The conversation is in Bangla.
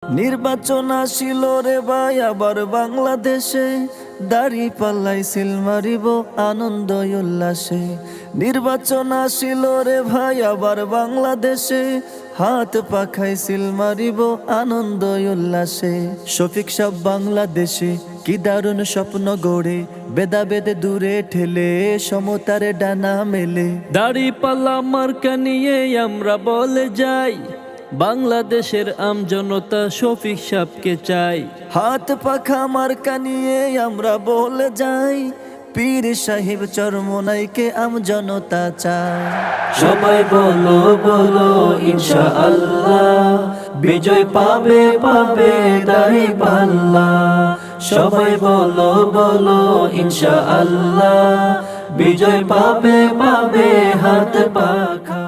নির্বাচন আসিল রে ভাই আবার বাংলাদেশে, দাড়ি পাল্লাই সিল মারিব আনন্দ উল্লাসে। নির্বাচন আসিল রে ভাই আবার বাংলাদেশে, হাত পাখাই সিল মারিব আনন্দ উল্লাসে। শফিক সাহেব বাংলাদেশে কি দারুণ স্বপ্ন গড়ে, বেদে দূরে ঠেলে সমতারে ডানা মেলে। দাড়ি পাল্লা মার্কা নিয়ে আমরা বলে যাই, বাংলাদেশের আমজনতা শফিক সাহেবকে চাই। হাত পাখা মার্কা নিয়ে আমরা বলে যাই, পীর সাহেব চরমোনাইকে আমজনতা চায়। সবাই বলো বলো ইনশাআল্লাহ, বিজয় পাবে পাবে দাড়ি পাল্লা। সবাই বলো বলো ইনশাআল্লাহ, বিজয় পাবে পাবে হাত পাখা।